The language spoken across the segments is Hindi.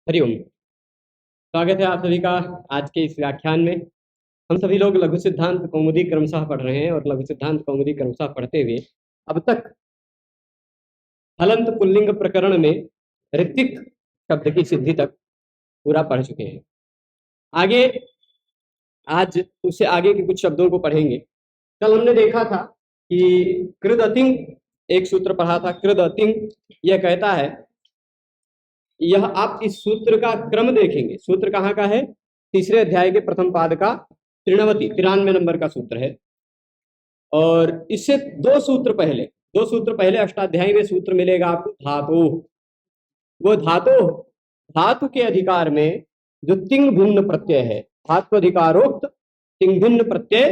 हरिओम। स्वागत है आप सभी का आज के इस व्याख्यान में। हम सभी लोग लघु सिद्धांत कौमुदी क्रमशः पढ़ रहे हैं और लघु सिद्धांत कौमुदी क्रमशः पढ़ते हुए अब तक हलंत पुल्लिंग प्रकरण में ऋत्विक शब्द की सिद्धि तक पूरा पढ़ चुके हैं। आगे आज उससे आगे के कुछ शब्दों को पढ़ेंगे। कल हमने देखा था कि कृदतिंग एक सूत्र पढ़ा था। कृदतिंग यह कहता है, यह आप इस सूत्र का क्रम देखेंगे। सूत्र कहाँ का है? तीसरे अध्याय के प्रथम पाद का 93 नंबर का सूत्र है। और इससे दो सूत्र पहले अष्टाध्यायी में सूत्र मिलेगा आपको धातु। वो धातु के अधिकार में जो तिंग भिन्न प्रत्यय है, धातु अधिकारोक्त तिंग भिन्न प्रत्यय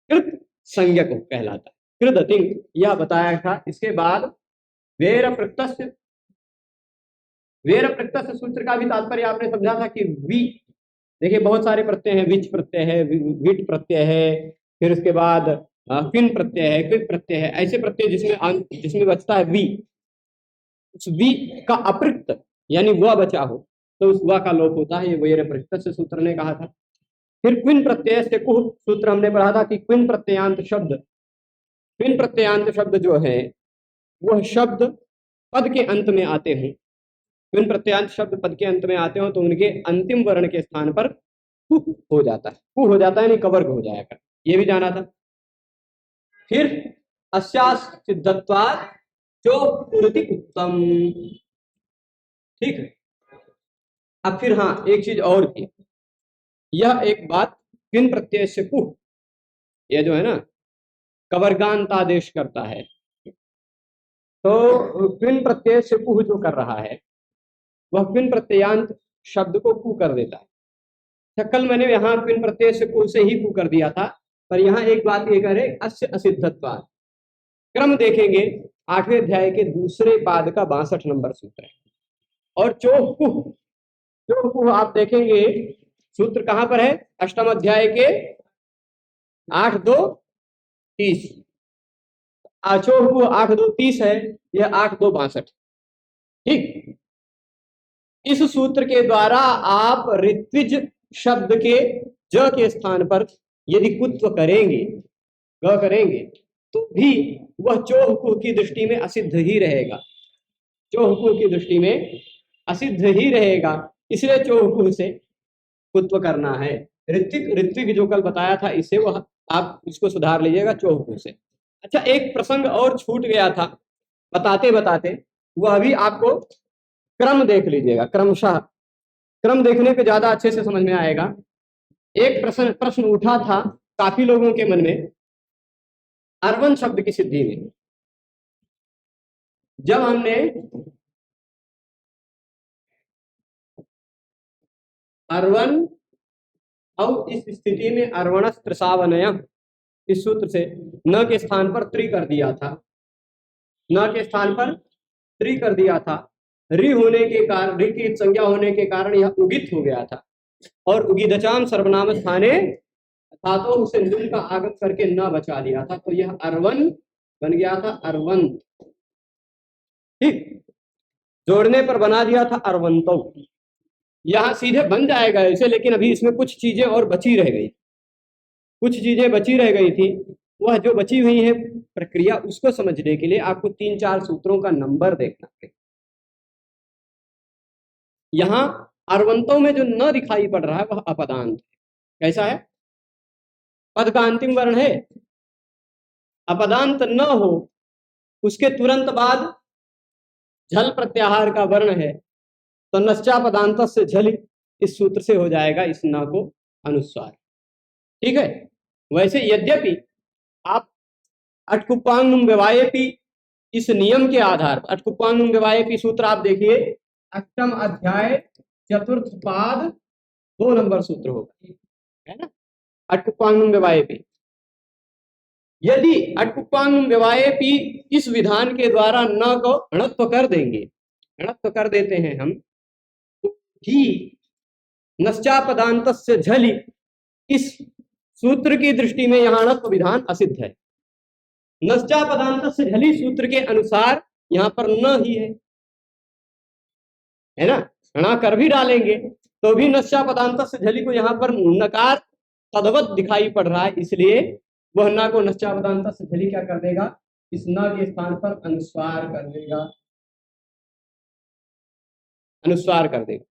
कृत संज्ञक कहलाता है। कृदतिंग यह बताया था। इसके बाद वेर प्रत्यय सूत्र का भी तात्पर्य आपने समझा था कि वी, देखिए बहुत सारे प्रत्यय हैं। विच प्रत्यय है, विट प्रत्यय है, फिर उसके बाद किन प्रत्यय है, क्विक प्रत्यय है। ऐसे प्रत्यय जिसमें बचता है वी, उस वी का अपृक्त यानी वह बचा हो तो उस वह का लोप होता है। ये वेर प्रत्यय सूत्र ने कहा था। फिर क्विन प्रत्यय से कुह सूत्र हमने पढ़ा था कि क्विन प्रत्ययांत शब्द जो है वह शब्द पद के अंत में आते हैं। क्विन प्रत्ययांत शब्द पद के अंत में आते हो तो उनके अंतिम वर्ण के स्थान पर कु हो जाता है। कु हो जाता है यानी कवर्ग हो जाएगा, ये भी जाना था। फिर अस्यास सिद्धत्वात् जो पूर्ति उत्तम। ठीक है। अब फिर हाँ, एक चीज और थी। यह एक बात, क्विन प्रत्यय से कुह, यह जो है ना कवर्गांत आदेश करता है, तो क्विन प्रत्यय से कुह जो कर रहा है वह क्विन प्रत्ययांत शब्द को कु कर देता है। कल मैंने यहाँ क्विन प्रत्यय से कु से ही कु कर दिया था, पर यहाँ एक बात ये करे, अस्य असिद्धत्वात्। क्रम देखेंगे 8वें अध्याय के दूसरे पाद का 62 नंबर सूत्र है। और चोह कुह आप देखेंगे सूत्र कहाँ पर है? अष्टम अध्याय के 8-2-30। चोह कुह 8-2-30 है, यह 8-2-62। ठीक। इस सूत्र के द्वारा आप ऋत्विज शब्द के ज के स्थान पर यदि कुत्व करेंगे, ग करेंगे, तो भी वह चोह कुह की दृष्टि में असिद्ध ही रहेगा। चोह कुह की दृष्टि में असिद्ध ही रहेगा, इसलिए चोह कुह से कुत्व करना है। ऋत्विक जो कल बताया था, इससे वह आप इसको सुधार लीजिएगा चोह कुह से। अच्छा, एक प्रसंग और छूट गया था बताते बताते, वह भी आपको क्रम देख लीजिएगा। क्रमशः क्रम देखने पे ज्यादा अच्छे से समझ में आएगा। एक प्रश्न उठा था काफी लोगों के मन में अर्वन शब्द की सिद्धि में। जब हमने अर्वन और इस स्थिति में अर्वणस त्रसावनयम इस सूत्र से न के स्थान पर त्रि कर दिया था, न के स्थान पर त्रि कर दिया था। रि होने के कारण, रि की संज्ञा होने के कारण यह उगित हो गया था। और उगिदचाम सर्वनाम स्थाने था, तो उसे नुन का आगत करके न बचा लिया था, तो यह अर्वन बन गया था अर्वंत। ठीक, जोड़ने पर बना दिया था अर्वंतो। यहां सीधे बन जाएगा ऐसे, लेकिन अभी इसमें कुछ चीजें और बची रह गई, थी। वह जो बची हुई है प्रक्रिया, उसको समझने के लिए आपको 3-4 सूत्रों का नंबर देखना है। यहां अर्वंतों में जो न दिखाई पड़ रहा है वह अपदांत है। कैसा है? पद का अंतिम वर्ण है, अपदांत न हो, उसके तुरंत बाद झल प्रत्याहार का वर्ण है, तो नश्चापदांत से झल इस सूत्र से हो जाएगा इस न को अनुस्वार। ठीक है। वैसे यद्यपि आप अटकुपांगुम व्यवायेपी इस नियम के आधार पर, अटकुपांगुम व्यवायेपी सूत्र आप देखिए, अष्टम अध्याय चतुर्थ पाद 2 नंबर सूत्र होगा, है ना? अटकुपांगुम व्यवायेपी। यदि अटकुपांगुम व्यवायेपी इस विधान के द्वारा न को णत्व कर देंगे, णत्व कर देते हैं हम, तो ही नश्चापदांत से झली इस सूत्र की दृष्टि में यहां णत्व विधान असिद्ध है। नश्चापदांत से झली सूत्र के अनुसार यहां पर न ही है ना? णा कर भी डालेंगे तो भी नश्चा पदांत से झली को यहाँ पर नकार तद्वत दिखाई पड़ रहा है, इसलिए वह ना को नश्चा पदांत से झली क्या कर देगा, इस न के स्थान पर अनुस्वार कर देगा, अनुस्वार कर देगा।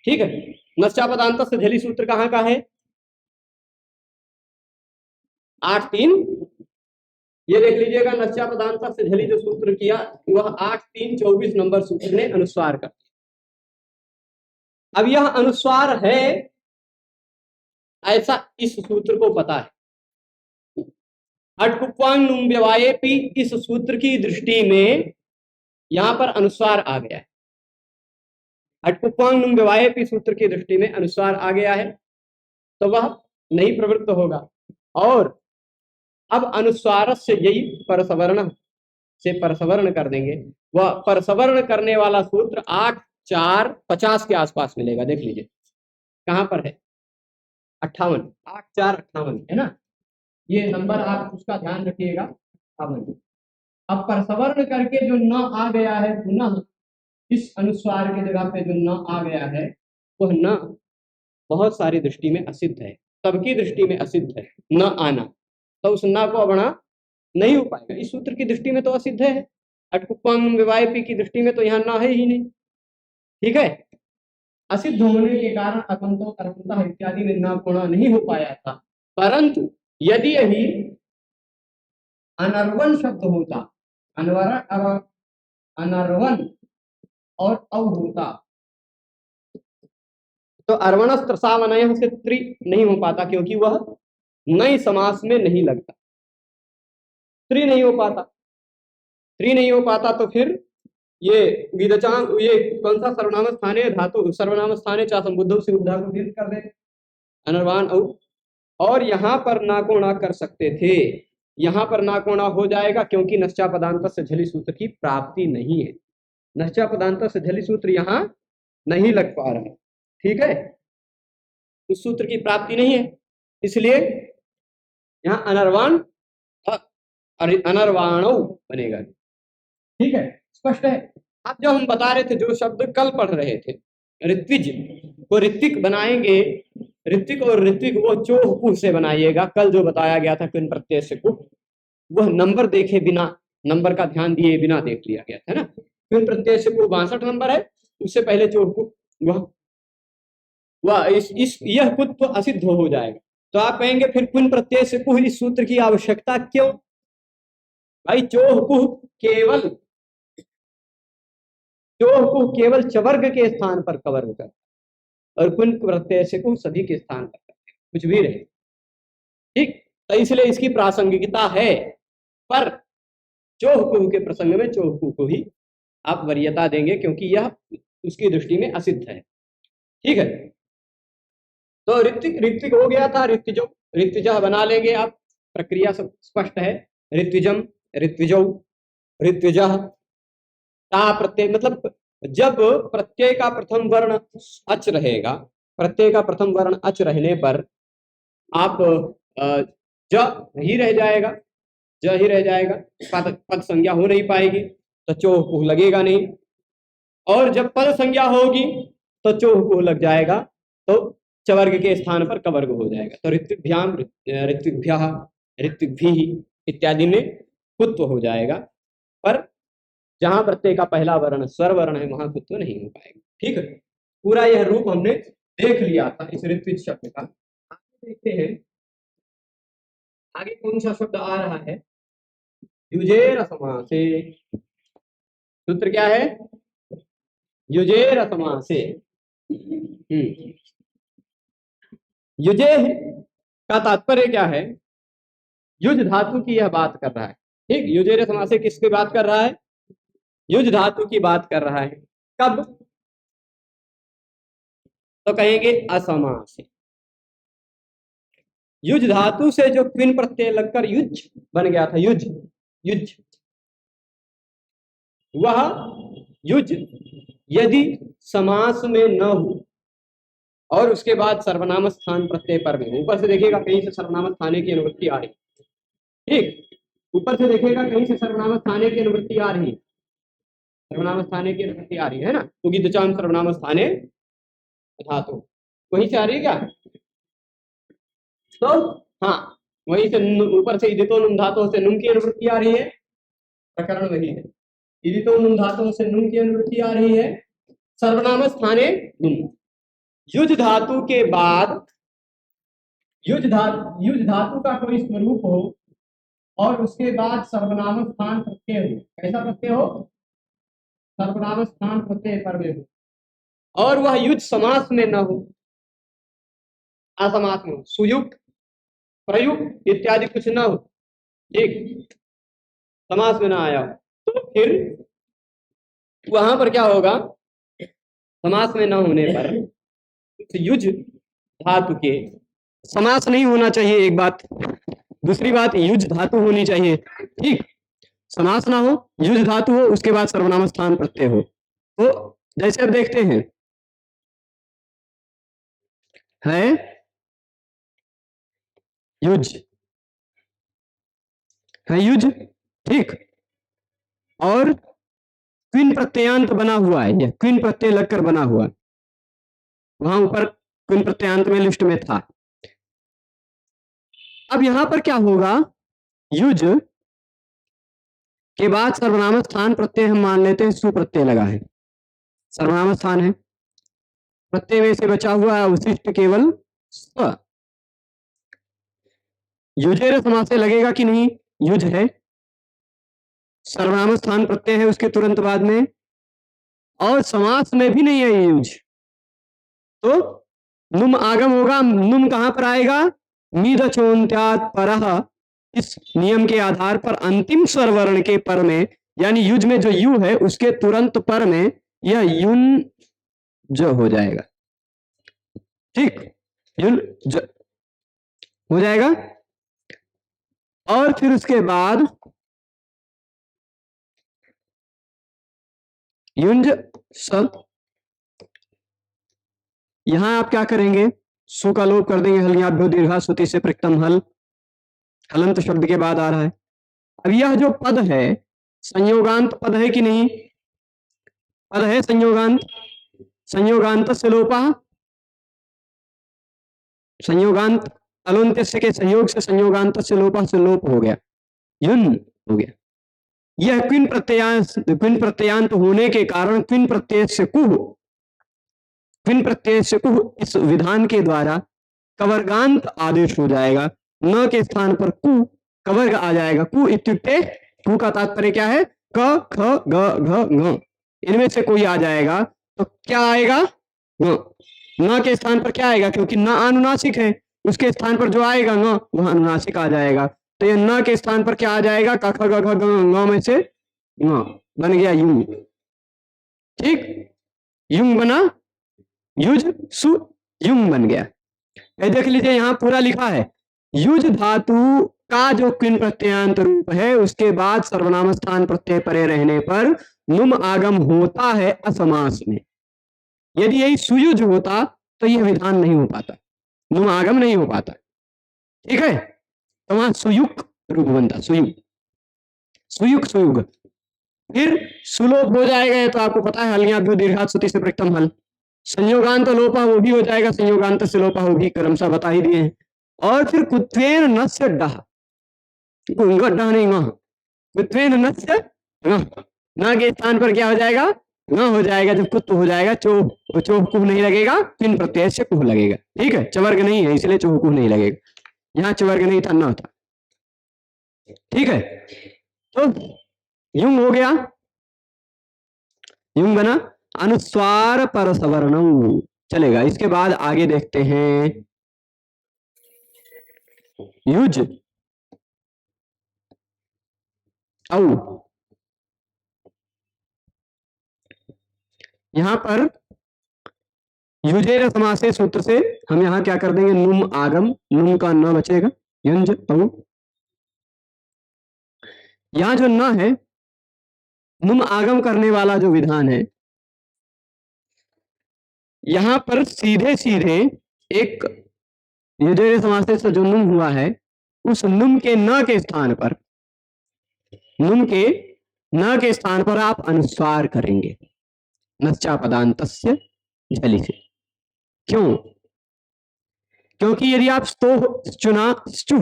ठीक है, नश्चा पदांत से झली सूत्र कहाँ का है, 8-3, ये देख लीजिएगा। नश्चा पदांत से झली जो सूत्र किया वह 8-3-24 नंबर सूत्र ने अनुस्वार कर दिया। अब यह अनुस्वार है ऐसा इस सूत्र को पता है, अटकुप्वांग नुम व्यवायेपि इस सूत्र की दृष्टि में यहां पर अनुस्वार आ गया है, अटकुप्वांग नुम व्यवायेपि सूत्र की दृष्टि में अनुस्वार आ गया है, तो वह नहीं प्रवृत्त होगा। और अब अनुस्वार से यही परसवर्ण से परसवर्ण कर देंगे, वह परसवर्ण करने वाला सूत्र 8-4-50 के आसपास मिलेगा। देख लीजिए कहां पर है, 58, 8-4-58 है ना, ये नंबर आप उसका ध्यान रखिएगा। अब परसवर्ण करके जो न आ गया है पुनः इस अनुस्वार के जगह पे जो न आ गया है वह न बहुत सारी दृष्टि में असिद्ध है, सबकी दृष्टि में असिद्ध है न आना, तो उस न को अवणा नहीं हो पाएगा। इस सूत्र की दृष्टि में तो असिद्ध है, अटकुप्वांग विवायपी की दृष्टि में तो यहाँ न है ही नहीं। ठीक है, असिद्ध होने के कारण अकंतो कर्मता इत्यादि में न गुणा नहीं हो पाया था, परंतु यदि यही अनर्वन शब्द होता, अनर्वन और अव होता, तो अर्वणस्त्रसावनय से त्रि नहीं हो पाता, क्योंकि वह नए समास में नहीं लगता, त्रि नहीं हो पाता, त्रि नहीं हो पाता। तो फिर ये विदचांग, ये कौन सा सर्वनाम स्थाने धातु, सर्वनाम स्थाने चा संबुद्धो से उद्धा को दीर्घ कर दे, अनर्वाण औ। और यहाँ पर ना को ना कर सकते थे, यहाँ पर ना को ना हो जाएगा, क्योंकि नश्चा पदांत से झली सूत्र की प्राप्ति नहीं है, नश्चा पदांत से झली सूत्र यहाँ नहीं लग पा रहा है। ठीक है, उस सूत्र की प्राप्ति नहीं है, इसलिए यहाँ अनर्वाण अनर्वाणौ बनेगा। ठीक है, स्पष्ट है। अब जो हम बता रहे थे, जो शब्द कल पढ़ रहे थे, ऋत्विज को ऋत्विक बनाएंगे, ऋत्विक और ऋत्विक वो चोह कुह से बनाइएगा। कल जो बताया गया था किन प्रत्यय से कुह, वह नंबर देखे बिना, नंबर का ध्यान दिए बिना देख लिया गया था ना। किन प्रत्यय से कुह 62 नंबर है, उससे पहले चोह कुह वह यह कुह तो असिद्ध हो जाएगा। तो आप कहेंगे फिर कुन प्रत्यय से कुह इस सूत्र की आवश्यकता क्यों? भाई चोह कुह केवल चवर्ग के स्थान पर कवर्ग करता है, और कुन प्रत्यय से कुह सभी के स्थान पर करता है, कुछ भी रहे। ठीक, तो इसलिए इसकी प्रासंगिकता है, पर चोह कुह के प्रसंग में चोह कुह को ही आप वरीयता देंगे, क्योंकि यह उसकी दृष्टि में असिद्ध है। ठीक है, तो ऋत्विक ऋत्विक हो गया था, ऋत्विजो ऋत्विजः बना लेंगे आप, प्रक्रिया सब स्पष्ट है। ऋत्विजम ऋत्विजौ ऋत्विजः, ता प्रत्यय, मतलब जब प्रत्यय का प्रथम वर्ण अच रहेगा, प्रत्यय का प्रथम वर्ण अच रहने पर आप ज ही रह जाएगा, ज ही रह जाएगा, पद संज्ञा हो नहीं पाएगी, तो चोह कुह लगेगा नहीं। और जब पद संज्ञा होगी तो चोह कुह लग जाएगा, तो चवर्ग के स्थान पर कवर्ग हो जाएगा। तो ऋत्विभ्याम ऋत्विभ्यः ऋत्विभिः इत्यादि में कुत्व हो जाएगा, पर जहां प्रत्यय का पहला वर्ण स्वर वर्ण है वहां कुत्व नहीं हो पाएगा। ठीक है, पूरा यह रूप हमने देख लिया था इस ऋत्विज शब्द का। आगे देखते हैं, आगे कौन सा शब्द आ रहा है, युजेर समासे। सूत्र क्या है, युजेर समासे। युजे का तात्पर्य क्या है, युज धातु की यह बात कर रहा है। ठीक, युजेर समासे किसकी बात कर रहा है, युज धातु की बात कर रहा है। कब? तो कहेंगे असमास। युज धातु से जो क्विन प्रत्यय लगकर युज बन गया था, युज युज, वह युज यदि समास में न हो और उसके बाद सर्वनाम स्थान प्रत्यय पर भी, ऊपर से देखिएगा कहीं से सर्वनाम स्थाने की अनुवृत्ति आ रही, ठीक, ऊपर से देखिएगा कहीं से सर्वनाम स्थाने की अनुवृत्ति आ रही, सर्वनाम स्थाने की अनुवृत्ति आ रही है ना, उगितचाम सर्वनाम स्थाने धातु, वहीं से आ रही है क्या? तो हाँ, वहीं से ऊपर से इदितो नुम धातु से नुम की अनुवृत्ति आ रही है, प्रकरण वही है। इदितो नुम धातु से नुम की अनुवृत्ति आ रही है, सर्वनाम स्थाने नुम। युज धातु के बाद युज धातु का कोई स्वरूप हो और उसके बाद सर्वनाम स्थान प्रत्यय हो, कैसा प्रत्यय हो? सर्वनाम स्थान प्रत्यय पर में हो, और वह युज समास में न हो, असमास में हो, सुयुक्त प्रयुक्त इत्यादि कुछ न हो, ठीक, समास में ना आया हो, तो फिर वहां पर क्या होगा? समास में न होने पर युज धातु के समास नहीं होना चाहिए, एक बात। दूसरी बात, युज धातु होनी चाहिए, ठीक, समास ना हो, युज धातु हो, उसके बाद सर्वनाम स्थान प्रत्यय हो। तो जैसे अब देखते हैं, है युज, है युज, ठीक, और क्विन प्रत्ययांत बना हुआ है, यह क्विन प्रत्यय लगकर बना हुआ, वहां ऊपर क्विन प्रत्ययांत में लिस्ट में था। अब यहां पर क्या होगा? युज के बाद सर्वनाम स्थान प्रत्यय हम मान लेते हैं सुप्रत्यय लगा है, सर्वनाम स्थान है, प्रत्यय में से बचा हुआ है अवशिष्ट केवल स। युजेर समास से लगेगा कि नहीं? युज है, सर्वनाम स्थान प्रत्यय है उसके तुरंत बाद में, और समास में भी नहीं है युज, तो नुम आगम होगा। नुम कहां पर आएगा? मीद चोन्त्यात परह, इस नियम के आधार पर अंतिम स्वर वर्ण के पर में, यानी युज में जो यू है उसके तुरंत पर में यह युन जो हो जाएगा, ठीक, युन जो हो जाएगा। और फिर उसके बाद युंज स, यहां आप क्या करेंगे? सु का लोप कर देंगे, हल्याभ्यो दीर्घा सुति से प्रक्तम हल, हलंत शब्द के बाद आ रहा है। अब यह जो पद है संयोगांत पद है कि नहीं? पद है संयोगांत, संयोगांत से लोपा, संयोगांत अलंत्य के संयोग से संयोगांत से लोपा से लोप हो गया, युन हो गया। यह क्विन प्रत्ययांत होने के कारण क्विन प्रत्यय से कुह, क्विन प्रत्यय से कुह इस विधान के द्वारा कवर्गांत आदेश हो जाएगा, न के स्थान पर कु कवर्ग आ जाएगा। कु इत्युक्ते, कु का तात्पर्य क्या है? क ख ग घ ङ, इनमें से कोई आ जाएगा तो क्या आएगा? ङ। न के स्थान पर क्या आएगा? क्योंकि न अनुनासिक है, उसके स्थान पर जो आएगा ङ वह अनुनासिक आ जाएगा, तो ये न के स्थान पर क्या आ जाएगा? क ख ग घ ङ में से ङ बन गया युंग, ठीक, युंग बना, युज सु युंग बन गया। देख लीजिए यहां पूरा लिखा है, युज धातु का जो क्विन प्रत्ययांत रूप है उसके बाद सर्वनाम स्थान प्रत्यय परे रहने पर नुम आगम होता है असमास में। यदि यही सुयुज होता तो यह विधान नहीं हो पाता, नुम आगम नहीं हो पाता, ठीक है, तो वहां सुयुक्त रूप बनता, सुयुग, सुयुग सुयुग। फिर सुलोप हो जाएगा, तो आपको पता है हल्याभ्यो दीर्घात सुति से प्रक्तम हल, संयोगांत लोपा वो भी हो जाएगा, संयोगांत से लोपा वो भी क्रमशः बता ही दिए हैं। और फिर कुत्वेन नस्य डह, डह नहीं ग, कुत्वेन नस्य न के स्थान पर क्या हो जाएगा? न हो जाएगा। जब कुत्व हो जाएगा चोह, चोह कुह नहीं लगेगा, किन प्रत्यय से कुह लगेगा, ठीक है, चवर्ग नहीं है इसलिए चोह कुह नहीं लगेगा, यहाँ चवर्ग नहीं था, न होता, ठीक है। तो युंग हो गया, युंग बना, अनुस्वार पर सवर्णम चलेगा। इसके बाद आगे देखते हैं युज औ, यहां पर युजेर समासे सूत्र से हम यहां क्या कर देंगे? नुम आगम, नुम का न बचेगा, युंज औ। यहां जो न है, नुम आगम करने वाला जो विधान है, यहां पर सीधे सीधे एक युजेर समासे से जो नुम हुआ है उस नुम के न के स्थान पर, नुम के न के स्थान पर आप अनुस्वार करेंगे, नश्चापदान्तस्य झलि से। क्यों? क्योंकि यदि आप स्तो चुना स्तु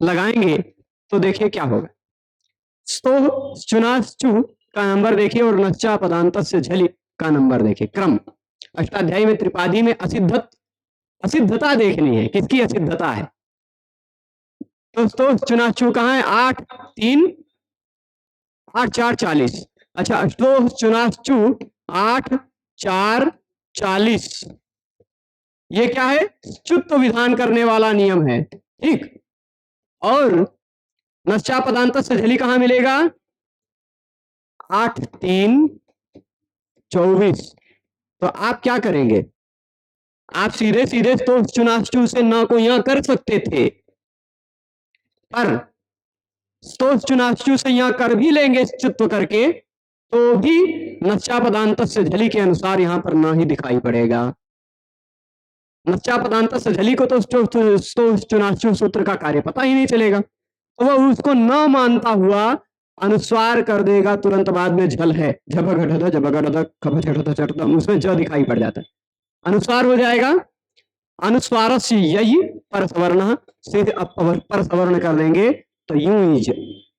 लगाएंगे तो देखिए क्या होगा। स्तो चुना स्तु का नंबर देखिए और नश्चापदान्तस्य झलि का नंबर देखिए। क्रम अष्टाध्यायी में त्रिपादी में असिद्धता देखनी है, किसकी असिद्धता है। तो स्तो चुना चु कहाँ है? 8 3 8 4 40। अच्छा, स्तो चुना चु 8 4 40, ये क्या है? च्युत्व विधान करने वाला नियम है, ठीक। और नश्चापदान्तस्य झलि कहां मिलेगा? 8 3 24। तो आप क्या करेंगे? आप सीधे सीधे तो चुनाचु से न को यहां कर सकते थे, पर तो चुनाचु से यहां कर भी लेंगे च्युत्व करके तो भी नश्चापदान्तस्य झलि के अनुसार यहां पर न ही दिखाई पड़ेगा। नश्चापदान्तस्य झलि को तो चुनाचु सूत्र का कार्य पता ही नहीं चलेगा, तो वह उसको न मानता हुआ अनुस्वार कर देगा, तुरंत बाद में झल है, झपघटध झपघटध खपझटध चटध, उसमें ज दिखाई पड़ जाता है, अनुस्वार हो जाएगा। अनुस्वारस्य यही परसवर्ण से अपर परसवर्ण कर देंगे तो यूं ही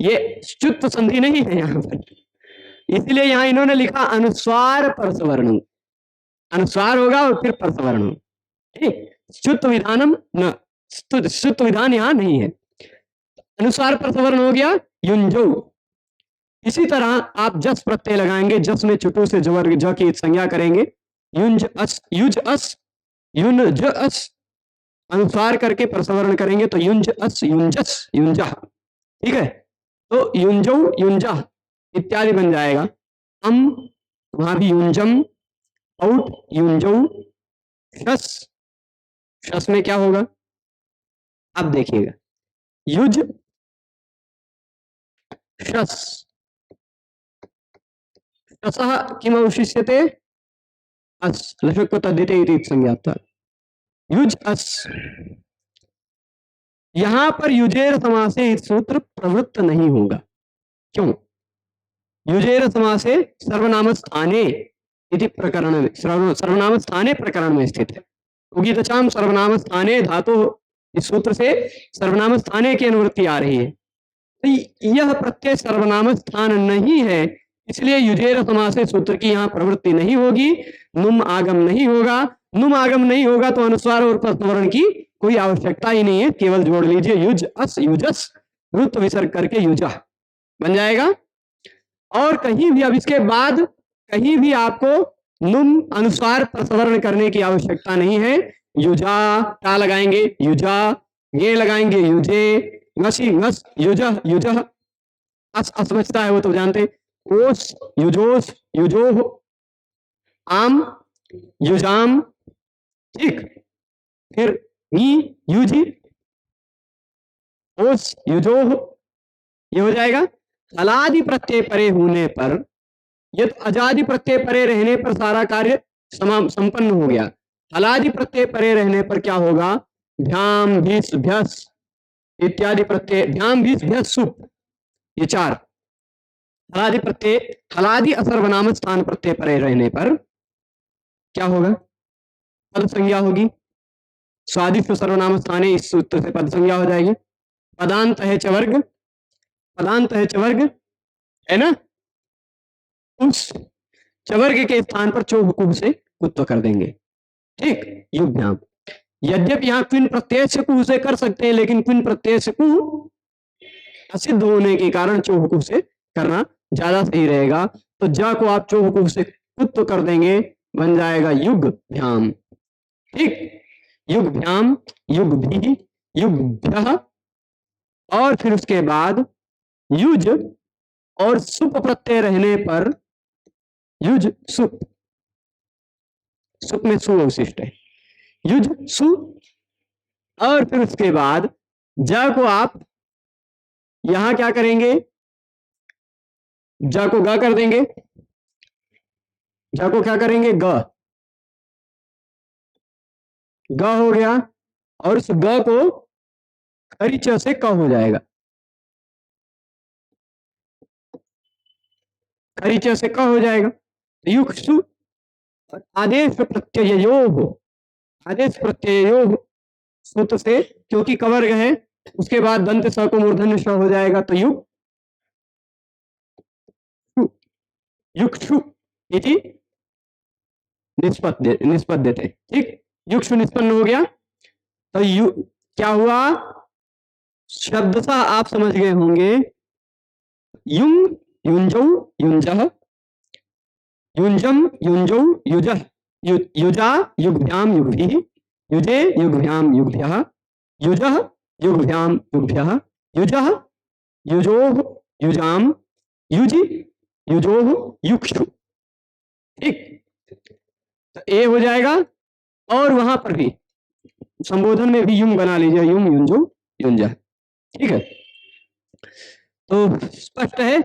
ये च्युत संधि नहीं है यहाँ पर, इसलिए यहाँ इन्होंने लिखा अनुस्वार परसवर्ण, अनुस्वार होगा और फिर परसवर्ण, ठीक। च्युत विधानम न, च्युत विधान यहाँ नहीं है। अनुस्वार परसवर्ण हो गया युंजो। इसी तरह आप जस प्रत्यय लगाएंगे, जस में चुटू से जवर ज की संज्ञा करेंगे, युंज अस युज अस युन ज अस, अनुस्वार करके प्रसवर्ण करेंगे तो युंज अस युंजस युंजा, ठीक है। तो युंजो युंजा इत्यादि बन जाएगा। वहां भी युंजम, औट युंजो, शस, शस में क्या होगा अब देखिएगा, युज शस, शसः किम अवशिष्यते? अस, लशक्व तद्धिते इति संज्ञाता, युज अस। यहां पर युजेर समासे इस सूत्र प्रवृत्त नहीं होगा। क्यों? युजेर समासे सर्वनाम स्थाने इति प्रकरण में, सर्वनाम स्थाने प्रकरण में स्थित है। उगितचाम सर्वनाम स्थाने धातु, इस सूत्र से सर्वनाम स्थाने की अनुवृत्ति आ रही है, तो यह प्रत्यय सर्वनाम स्थान नहीं है, इसलिए युजेर समासे सूत्र की यहाँ प्रवृत्ति नहीं होगी, नुम आगम नहीं होगा। नुम आगम नहीं होगा तो अनुस्वार और प्रसवर्ण की कोई आवश्यकता ही नहीं है, केवल जोड़ लीजिए युज अस युजस, रुत विसर्ग करके युजा बन जाएगा। और कहीं भी अब इसके बाद कहीं भी आपको नुम अनुस्वार प्रसवर्ण करने की आवश्यकता नहीं है। युजा टा लगाएंगे युजा, ये लगाएंगे युजे, ngसी ngस युजह युजह, अस असमझता है वो तो जानते, ओस युजोस युजोह, आम युजाम, ठीक। फिर नी युजी, ओस युजोह, ये हो जाएगा। हलादि प्रत्यय परे होने पर, यदि अजादि प्रत्यय परे रहने पर सारा कार्य संपन्न हो गया। हलादि प्रत्यय परे रहने पर क्या होगा? भ्याम भीस भ्यस इत्यादि प्रत्यय, भ्याम भीस भ्यस सुप, ये 4 हलादि प्रत्यय, हलादि असर्वनाम स्थान प्रत्यय परे रहने पर क्या होगा? पद संज्ञा होगी। स्वादिष्ट सर्वनाम स्थाने इस सूत्र से पद संज्ञा हो जाएगी। पदांत है चवर्ग, पदांत है चवर्ग, है ना, उस चवर्ग के स्थान पर चो हुकुम से कुत्व कर देंगे, ठीक। युग्भ्याम, यद्यपि यहाँ क्विन प्रत्यय से कु से कर सकते हैं, लेकिन क्विन प्रत्यय से कु असिद्ध होने के कारण चो हुकुम से करना ज्यादा सही रहेगा। तो जा को आप चो हुकुम से कुत्व कर देंगे, बन जाएगा युग्भ्याम, ठीक। युग्भ्याम, युग्भी, युग्भ्यः, और फिर उसके बाद युज और सुप प्रत्यय रहने पर युज सुप, सुप में सु अवशिष्ट है, युज सु, और फिर उसके बाद ज को आप यहां क्या करेंगे? ज को ग कर देंगे, ज को क्या करेंगे? ग, ग हो गया, और उस ग को खरी च से क हो जाएगा, खरीच से क हो जाएगा, युक्षु। आदेश प्रत्ययो, आदेश प्रत्ययो सूत्र से, क्योंकि कवर्ग है, उसके बाद दंत स को मूर्धन्य श हो जाएगा, तो युक्षु इति निष्पद्यते। ठीक, युक्षु निष्पन्न हो गया, तो क्या हुआ, शब्दशः आप समझ गए होंगे, युंग युंजौ युंजः, युंजम युंजौ युजः, युजा युग्भ्याम युग्भिः, युजे युग्भ्याम युग्भ्यः, युजः युग्भ्याम युग्भ्यः, युजः युजोः युजाम, युजि युजोः युक्षु। ठीक, तो ए हो जाएगा, और वहां पर भी संबोधन में भी युंग बना लीजिए, युंग युंजो युंजा। ठीक है, तो स्पष्ट है।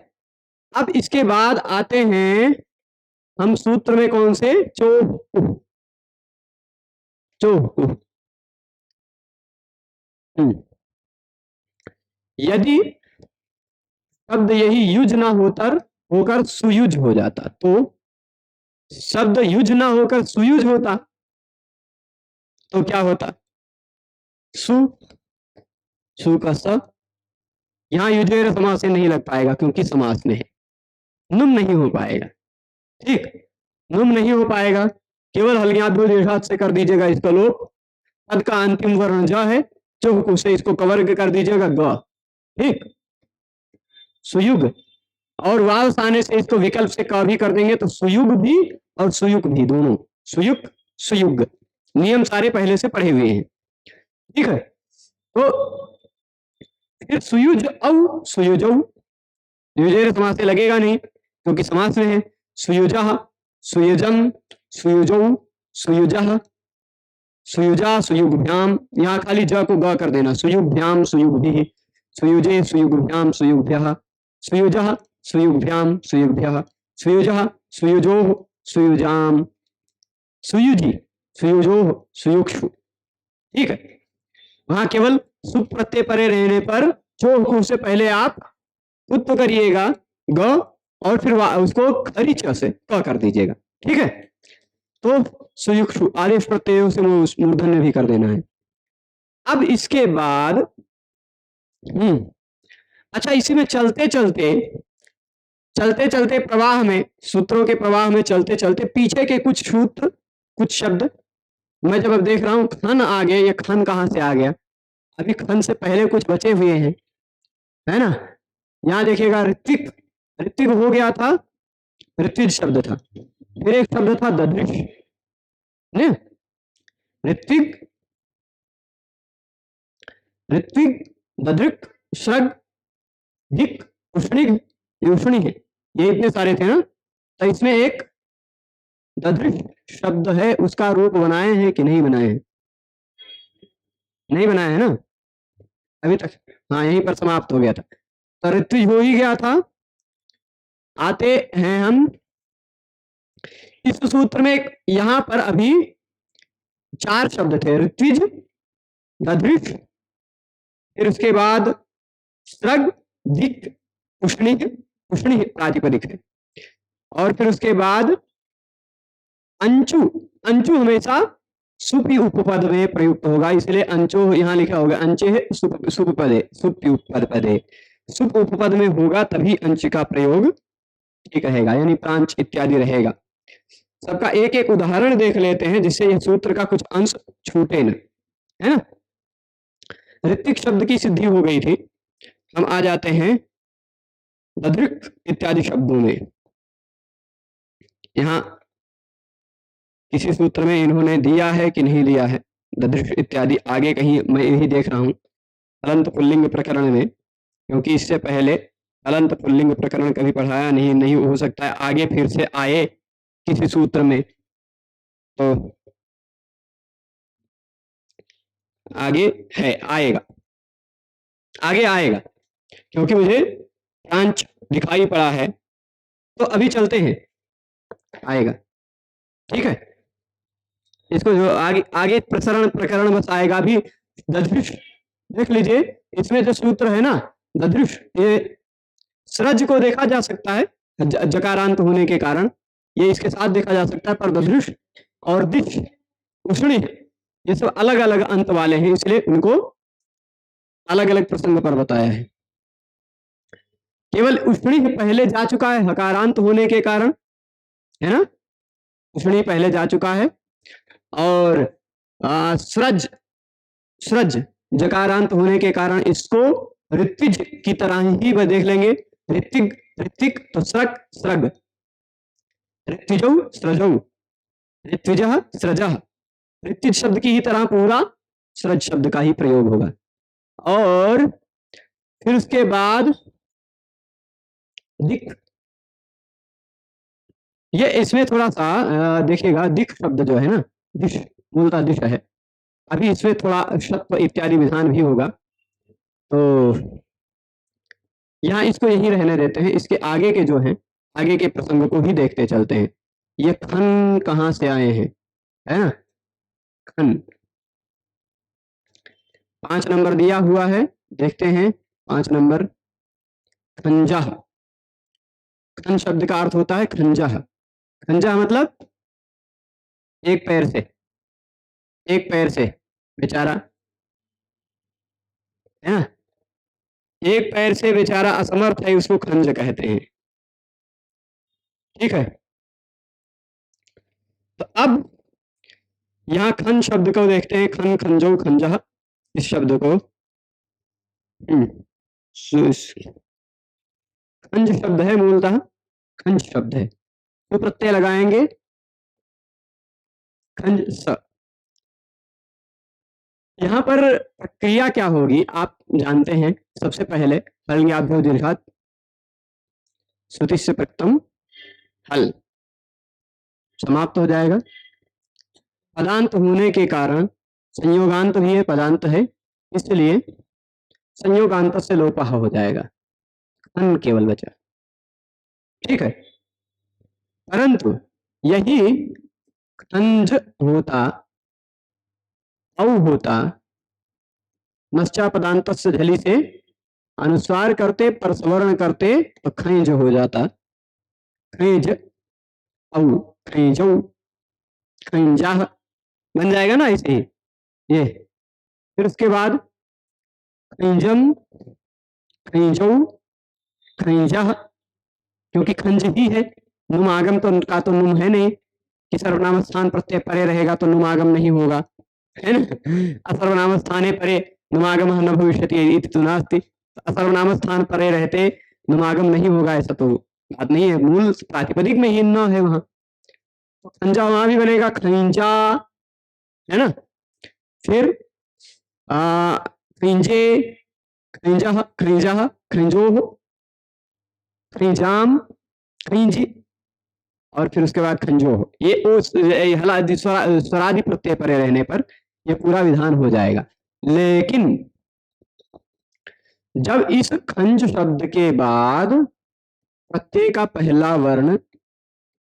अब इसके बाद आते हैं हम सूत्र में, कौन से, चो चो। यदि शब्द यही युज ना होकर सुयुज हो जाता, तो शब्द युज ना होकर सुयुज होता तो क्या होता, सु का स, यहां युजेर समास से नहीं लग पाएगा क्योंकि समास में है, नुम नहीं हो पाएगा। ठीक, नुम नहीं हो पाएगा, केवल हल्ग्याद्भुत से कर दीजिएगा इसका लोप, पद का अंतिम वर्ण ज है, चौक से इसको कवर्ग कर दीजिएगा ग। ठीक, सुयुग, और वाव आने से इसको विकल्प से क भी कर देंगे, तो सुयुग भी और सुयुग भी, दोनों सुयुग सुयुग, नियम सारे पहले से पढ़े हुए हैं। ठीक है, तो फिर सुयुज औ सुयुजौ, युजेर समास से लगेगा नहीं क्योंकि समास में है, सुयुजः सुयुजम सुयुजौ सुयुजः सुयुजा सुयुग्भ्याम, यहाँ खाली ज को ग कर देना, सुयुग्भ्याम सुयुग्भिः, सुयुजे सुयुग्भ्याम सुयुग्भ्यः, सुयुजः सुयुग्भ्याम सुयुग्भ्यः, सुयुजः सुयुजोः सुयुजाम, सुयुजि सुयुजोः सुयुक्षु। ठीक है, वहां केवल सुप प्रत्यय परे रहने पर चो से पहले आप उत्प करिएगा ग, और फिर उसको खरी च से क कर दीजिएगा। ठीक है, तो सुयुक्षु आदेश प्रत्ययों से मूर्धन्य भी कर देना है। अब इसके बाद अच्छा, इसी में चलते चलते प्रवाह में, सूत्रों के प्रवाह में चलते चलते पीछे के कुछ सूत्र, कुछ शब्द मैं जब अब देख रहा हूं, खन आ गए, ये खन कहां से आ गया, अभी खन से पहले कुछ बचे हुए हैं, है ना। यहां देखिएगा, ऋत्विक, ऋत्विक हो गया था, ऋत्विज शब्द था, फिर एक शब्द था ददृश, ऋत्विक ऋत्विक ददृक श्रग दिक उष्णिग, उष्णिग, ये इतने सारे थे ना, तो इसमें एक ददृश शब्द है, उसका रूप बनाए हैं कि नहीं बनाए हैं, नहीं बनाए हैं ना अभी तक, हाँ यहीं पर समाप्त हो गया था, तो ऋत्विज हो ही गया था। आते हैं हम इस सूत्र में, यहां पर अभी 4 शब्द थे, ऋत्विज ददृश, फिर उसके बाद श्रग दिक उष्णिग, उष्णिग प्रातिपदिक है, और फिर उसके बाद अंचु, अंचु हमेशा सुपी उपपद में प्रयुक्त होगा, इसलिए अंचो यहां लिखा होगा, अंचे सुपपदे, सुप्युपपदे, सुप उपपद में होगा तभी अंच का प्रयोग ठीक रहेगा, यानी प्रांच इत्यादि रहेगा। सबका एक एक उदाहरण देख लेते हैं जिससे यह सूत्र का कुछ अंश छूटे न, है ना। ऋत्विक शब्द की सिद्धि हो गई थी, हम आ जाते हैं ददृक इत्यादि शब्दों में। यहाँ किसी सूत्र में इन्होंने दिया है कि नहीं दिया है, ददृक इत्यादि आगे कहीं मैं यही देख रहा हूँ अलंत पुल्लिंग प्रकरण में, क्योंकि इससे पहले अलंत पुल्लिंग प्रकरण कभी पढ़ाया नहीं हो सकता है आगे फिर से आए किसी सूत्र में, तो आगे है, आगे आएगा क्योंकि मुझे प्रांच दिखाई पड़ा है, तो अभी चलते हैं, आएगा। ठीक है, इसको जो आगे प्रकरण बस आएगा, अभी ददृश देख लीजिए, इसमें जो सूत्र है ना ददृश, ये सृज को देखा जा सकता है, जकारांत होने के कारण ये इसके साथ देखा जा सकता है, पर ददृश और दिश, उष्णी, ये सब अलग अलग अंत वाले हैं, इसलिए उनको अलग अलग प्रसंग पर बताया है। केवल उष्णी पहले जा चुका है हकारांत होने के कारण, है ना, उष्णी पहले जा चुका है। और स्रज, स्रज जकारांत होने के कारण इसको ऋत्विज की तरह ही वह देख लेंगे, ऋत्विक, ऋत्विक तो स्रग, स्रग, ऋत्विजौ स्रजौ, ऋत्विजः स्रजः, ऋत्विज शब्द की ही तरह पूरा स्रज शब्द का ही प्रयोग होगा। और फिर उसके बाद दिक, ये इसमें थोड़ा सा देखिएगा, दिक शब्द जो है ना, दिश मूलतः दिश है, अभी इसमें थोड़ा शत्व इत्यादि विधान भी होगा, तो यहाँ इसको यही रहने देते हैं। इसके आगे के जो हैं, आगे के प्रसंग को भी देखते चलते हैं। ये खन कहाँ से आए हैं, है ना, खन 5 नंबर दिया हुआ है, देखते हैं 5 नंबर। खंजा, खन शब्द का अर्थ होता है खंजा, खंजा मतलब एक पैर से, एक पैर से बेचारा, है ना, एक पैर से बेचारा असमर्थ है, उसको खंज कहते हैं। ठीक है, तो अब यहाँ खन शब्द को देखते हैं, खन, खंजो, खंजा, इस शब्द को खंज शब्द है, मूलतः खंज शब्द है, तो प्रत्यय लगाएंगे खंज स। यहाँ पर प्रक्रिया क्या होगी आप जानते हैं, सबसे पहले हल्ङ्याभ्यो दीर्घात् श्रुतिस्य प्रक्तम हल समाप्त हो जाएगा। पदांत होने के कारण संयोगांत भी है, पदांत है, इसलिए संयोगांत से लोपः हो जाएगा, खन केवल बचा। ठीक है, परंतु यही खंज होता, औ होता, नश्चा पदांत से झली से अनुस्वार करते, परसवर्ण करते तो खैज हो जाता, खैज औ, खैजौ, खैंजाह बन जाएगा ना ऐसे ही ये। फिर उसके बाद खैंजम, खैंजौ, खैंजाह, क्योंकि खंज ही है, नुमागम तो का तो नुम है नहीं कि सर्वनाम स्थान प्रत्यय परे रहेगा तो नुमागम नहीं होगा, है ना, असर्वनाम स्थाने परे नुमागम न भविष्यति इति तु नास्ति, असर्वनाम स्थान परे रहते नुमागम नहीं होगा ऐसा तो बात नहीं है, मूल प्रातिपदिक में ही न है वहां, तो खंजा वहां भी बनेगा खंजा, है ना। फिर खंजे, खंजा, खंजा, खंजो, खंजाम, खंजी, और फिर उसके बाद खंजो, ये हलादि स्वरादि प्रत्यय परे रहने पर ये पूरा विधान हो जाएगा। लेकिन जब इस खंज शब्द के बाद प्रत्यय का पहला वर्ण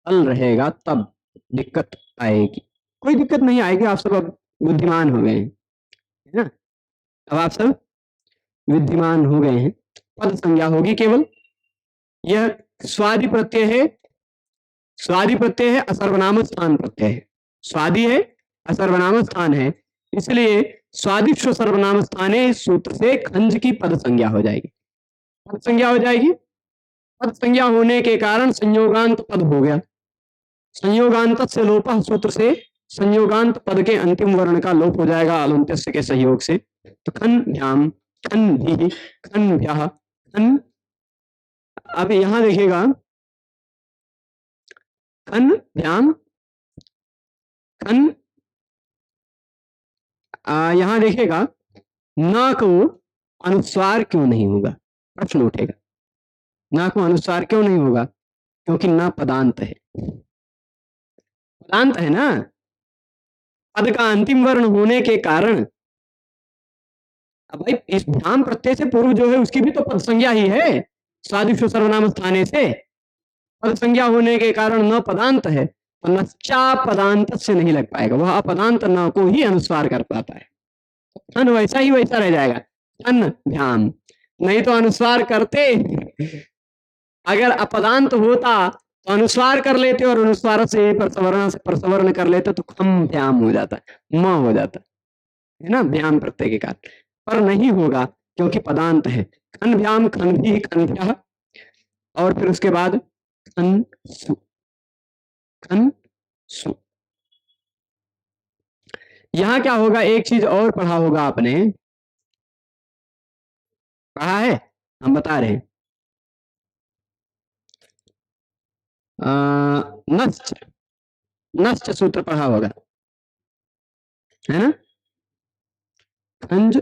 अल रहेगा तब दिक्कत आएगी। कोई दिक्कत नहीं आएगी, आप सब अब बुद्धिमान हो गए हैं, है ना, अब आप सब विद्यमान हो गए हैं। पद संज्ञा होगी केवल, यह स्वादि प्रत्यय है, स्वादि प्रत्यय है, असर्वनाम स्थान प्रत्यय है, स्वादि है, असर्वनाम स्थान है, इसलिए स्वादिश्व सर्वनाम स्थाने सूत्र से खंज की पद संज्ञा हो जाएगी, पद संज्ञा हो जाएगी। पद संज्ञा होने के कारण संयोगांत पद हो गया, संयोगांत से लोपः सूत्र से संयोगांत पद के अंतिम वर्ण का लोप हो जाएगा अलंत्यस्य के सहयोग से, तो खन भ्याम, खन भी, खन भ्यः, खन। अब यहां देखिएगा खन भ्याम, खन, यहां देखिएगा ना को अनुस्वार क्यों नहीं होगा, प्रश्न उठेगा, ना को अनुस्वार क्यों नहीं होगा, क्योंकि ना पदांत है, पदांत है ना, पद का अंतिम वर्ण होने के कारण। अब भाई इस भ्याम प्रत्यय से पूर्व जो है उसकी भी तो पद संज्ञा ही है, स्वादिष्ट सर्वनाम स्थाने से पद संज्ञा होने के कारण न पदांत है, तो नच्चा पदांत से नहीं लग पाएगा, वह अपदांत न को ही अनुस्वार कर पाता है, खन वैसा ही वैसा रह जाएगा, खन भ्याम, नहीं तो अनुस्वार करते अगर अपदांत होता तो अनुस्वार कर लेते और अनुस्वार से प्रसवर्ण से प्रसवर्ण कर लेते तो खम भ्याम हो जाता, म हो जाता है ना, भ्याम प्रत्यय के कारण। पर नहीं होगा क्योंकि पदांत है। खन भ्याम खन भी खन भ्या, और फिर उसके बाद खन सु, खन सु। यहां क्या होगा, एक चीज और पढ़ा होगा आपने, पढ़ा है, हम बता रहे हैं। नश्च, नश्च सूत्र पढ़ा होगा, है ना। खंज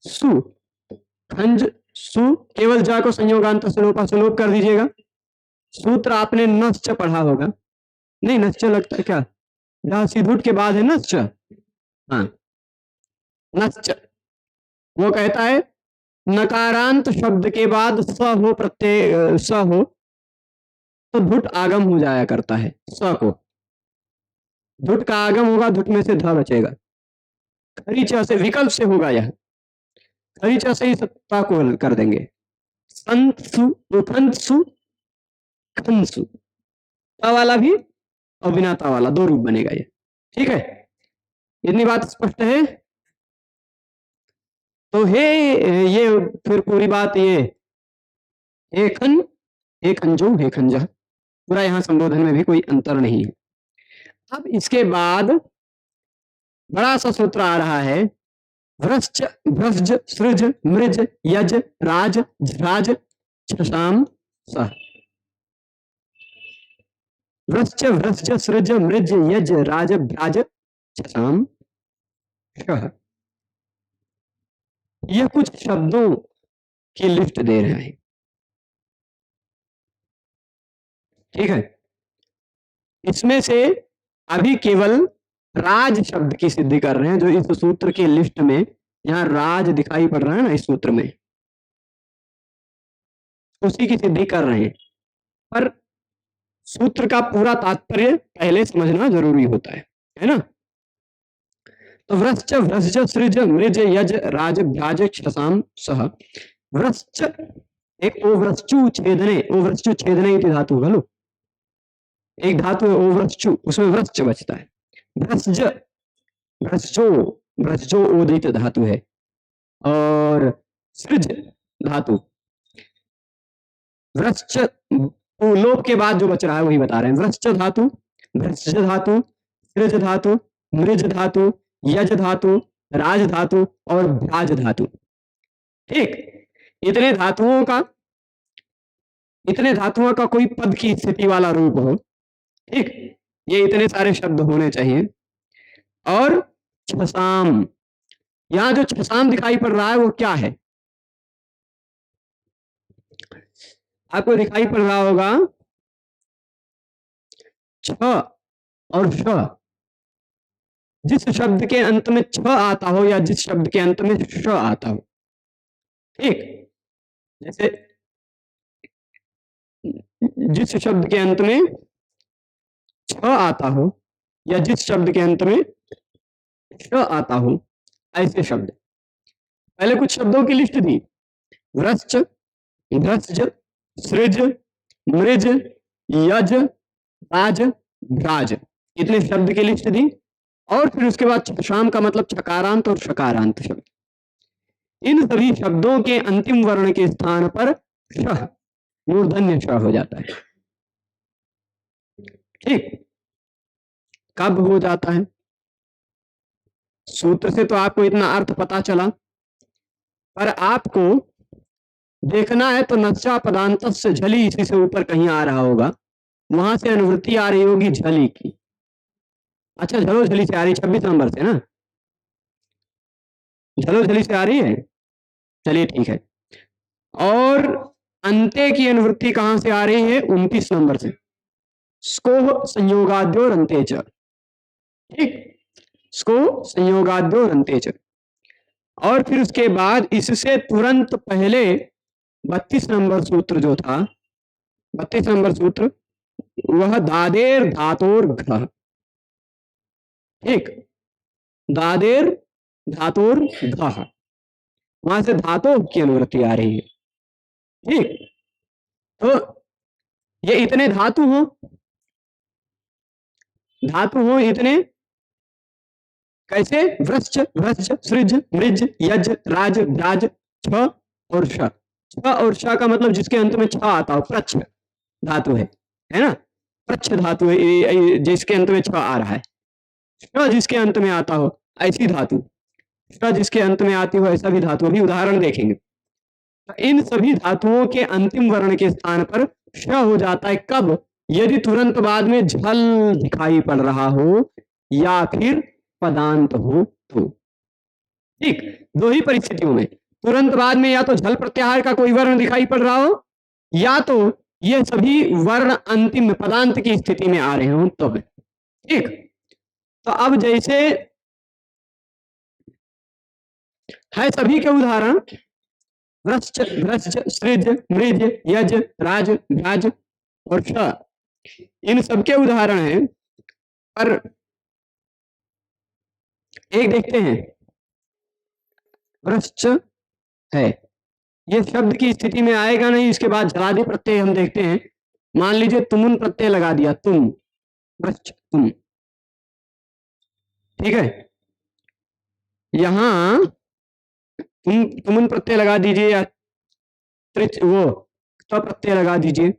सु, खंज सु, केवल जा को संयोगांत सुलोपा सुलोप कर दीजिएगा। सूत्र आपने नश्च पढ़ा होगा, नहीं नश्च लगता है क्या, जहां सिद्धुट के बाद है नश्च, हाँ नश्च। वो कहता है नकारांत शब्द के बाद स हो, प्रत्यय स हो तो धुट आगम हो जाया करता है। स को धुट का आगम होगा, धुट में से ध बचेगा। खरीचा से विकल्प से होगा, यह खरीचा से ही सत्ता को कर देंगे। संसु, खंसु, खंसु, ता वाला भी और बिना ता वाला दो रूप बनेगा ये, ठीक है। इतनी बात स्पष्ट है। तो हे, ये फिर पूरी बात ये हे खन, हे खंजो, हे खंजा, पूरा यहाँ संबोधन में भी कोई अंतर नहीं है। अब इसके बाद बड़ा सा सूत्र आ रहा है, भ्रश्च भ्रज सृज मृज यज राज झराज छशाम सह। भ्रश्च भ्रश्च सृज मृज यज राज भ्राज छशाम सह। यह कुछ शब्दों की लिस्ट दे रहे हैं, ठीक है। इसमें से अभी केवल राज शब्द की सिद्धि कर रहे हैं, जो इस सूत्र की लिस्ट में यहां राज दिखाई पड़ रहा है ना, इस सूत्र में उसी की सिद्धि कर रहे हैं। पर सूत्र का पूरा तात्पर्य पहले समझना जरूरी होता है ना। तो व्रश्च व्रज सृज मृज यज राज भ्राज क्षसाम सह। व्रश्च एक ओव्रश्चु छेदने, ओव्रश्चु छेदने की धातु खलु, एक धातु है ओव्रश्चु, उसमें व्रश्च बचता है। भ्रश्ज, भ्रश्चो, भ्रश्चो ओदित धातु है, और सृज धातु, व्रश्च लोप के बाद जो बच रहा है वही बता रहे हैं। व्रश्च धातु, भ्रश्च धातु, सृज धातु, मृज धातु, यज धातु, राज धातु और भ्राज धातु, ठीक। इतने धातुओं का, इतने धातुओं का कोई पद की स्थिति वाला रूप हो, ठीक, ये इतने सारे शब्द होने चाहिए। और छसाम, यहां जो छसाम दिखाई पड़ रहा है वो क्या है, आपको दिखाई पड़ रहा होगा छ और श। जिस शब्द के अंत में छ आता हो या जिस शब्द के अंत में श आता हो, ठीक। जैसे जिस शब्द के अंत में छ आता हो या जिस शब्द के अंत में श आता हो, ऐसे शब्द। पहले कुछ शब्दों की लिस्ट दी, व्रश्च, भ्रश्च, सृज, मृज, यज, राज, भ्राज, इतने शब्द की लिस्ट दी। और फिर उसके बाद शाम का मतलब चकारांत और शकारांत शब्द। इन सभी शब्दों के अंतिम वर्ण के स्थान पर श, मूर्धन्य श हो जाता है, ठीक। कब हो जाता है, सूत्र से तो आपको इतना अर्थ पता चला, पर आपको देखना है तो नश्चा पदांत से झली, इसी से ऊपर कहीं आ रहा होगा, वहां से अनुवृत्ति आ रही होगी झली की। अच्छा, झलो झली से आ रही, 26 नंबर से ना, झलो झली से आ रही है, चलिए ठीक है। और अंत्य की अनुवृत्ति कहां से आ रही है, 29 नंबर से, स्को संयोगाद्यो अंत्य च, ठीक, स्को संयोगाद्यो अंत्य च। और फिर उसके बाद इससे तुरंत पहले 32 नंबर सूत्र जो था, 32 नंबर सूत्र, वह दादेर धातोर घ, ठीक, दादेर धातुर घ, वहां से धातु की अनुवृत्ति आ रही है, ठीक। तो ये इतने धातु हो इतने, कैसे? वृश्च, वृश्च, सृज, मृज, यज, राज, राज, छ और श। छ और श का मतलब जिसके अंत में छ आता हो, प्रच्छ धातु है ना? प्रच्छ धातु है जिसके अंत में छ आ रहा है। श जिसके अंत में आता हो ऐसी धातु, श जिसके अंत में आती हो ऐसा भी धातु, अभी उदाहरण देखेंगे। तो इन सभी धातुओं के अंतिम वर्ण के स्थान पर श हो जाता है कब? यदि तुरंत बाद में झल दिखाई पड़ रहा हो या फिर पदांत हो तो। ठीक, दो ही परिस्थितियों में, तुरंत बाद में या तो झल प्रत्याहार का कोई वर्ण दिखाई पड़ रहा हो या तो ये सभी वर्ण अंतिम पदांत की स्थिति में आ रहे हो तब। ठीक, तो अब जैसे है सभी के उदाहरण, वृश्च, भ्रश्च, सृज, मृज, यज, राज, राज और श, इन सबके उदाहरण हैं। पर एक देखते हैं, वृश्च है, ये शब्द की स्थिति में आएगा नहीं, इसके बाद झलादि प्रत्यय हम देखते हैं। मान लीजिए तुमुन प्रत्यय लगा दिया, तुम, वृश्च, तुम, ठीक है। यहां तुमुन प्रत्यय लगा दीजिए या वो प्रत्यय लगा दीजिए,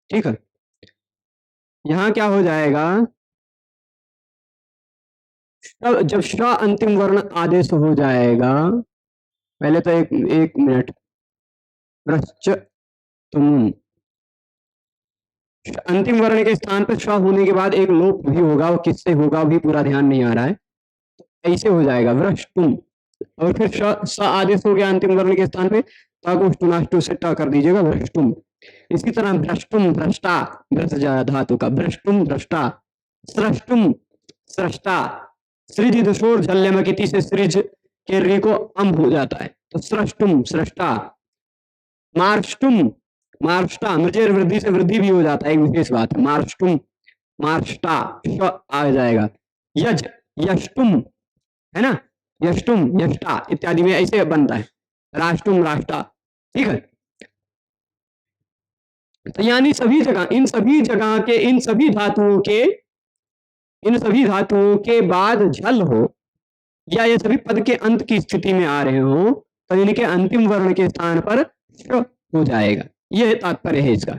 ठीक है। यहां क्या हो जाएगा, जब श अंतिम वर्ण आदेश हो जाएगा, पहले तो एक मिनट, वृश्च, तुमुन, अंतिम वर्ण के स्थान पर श होने के बाद एक लोप भी होगा, वो किससे होगा भी पूरा ध्यान नहीं आ रहा है, ऐसे हो जाएगा वृष्टुम, और फिर स आदेश हो गया अंतिम वर्ण के स्थान पे, ताकुष्टुनाष्टु से ट कर दीजिएगा, वृष्टुम। इसी तरह भ्रष्टुम, भ्रष्टा, भ्रष्ट धातु का भ्रष्टुम, भ्रष्टा, सृष्टुम, सृष्टा, सृज दशोर झल्यमकिति से सृज के रे को अम हो जाता है, तो सृष्टुम, सृष्टा, मार्ष्टुम, मार्ष्टा, मृजेर वृद्धि से वृद्धि भी हो जाता है, एक विशेष बात है, मार्ष्टुम, मार्ष्टा, श आ जाएगा, यज, यष्टुम, है ना, यष्टुम, यष्टा इत्यादि में ऐसे बनता है, राष्ट्रुम, राष्ट्रा, ठीक है। तो यानी सभी जगह, इन सभी जगह के, इन सभी धातुओं के बाद झल हो या ये सभी पद के अंत की स्थिति में आ रहे हो तो इनके अंतिम वर्ण के स्थान पर श हो जाएगा, यह तात्पर्य है इसका।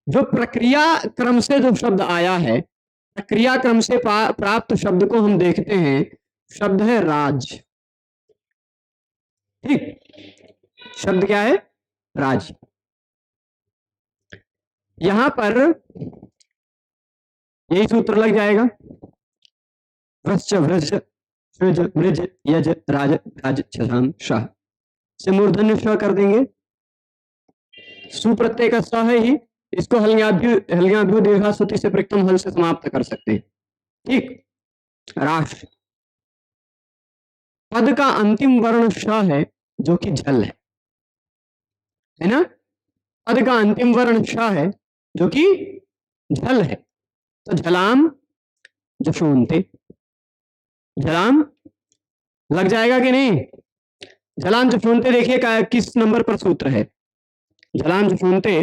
जो प्रक्रिया क्रम से जो शब्द आया है, प्रक्रिया क्रम से प्राप्त शब्द को हम देखते हैं, शब्द है राज। ठीक, शब्द क्या है? राज। यहां पर यही सूत्र लग जाएगा, वृश्च, वृश्च, सृज, मृज, यज, राज, राज, छसाम, शाह से मूर्धन्य श कर देंगे। सुप्रत्यय का स है ही, इसको हल्याभ्यो दीर्घास्तुति से प्रथम हल से समाप्त कर सकते हैं। ठीक, राष्ट्र, पद का अंतिम वर्ण श है जो कि झल है ना, पद का अंतिम वर्ण श है जो कि झल है, तो झलाम, जशोन्ते, झलाम लग जाएगा कि नहीं? झलाम जशोन्ते देखिए किस नंबर पर सूत्र है, झलाम जशोन्ते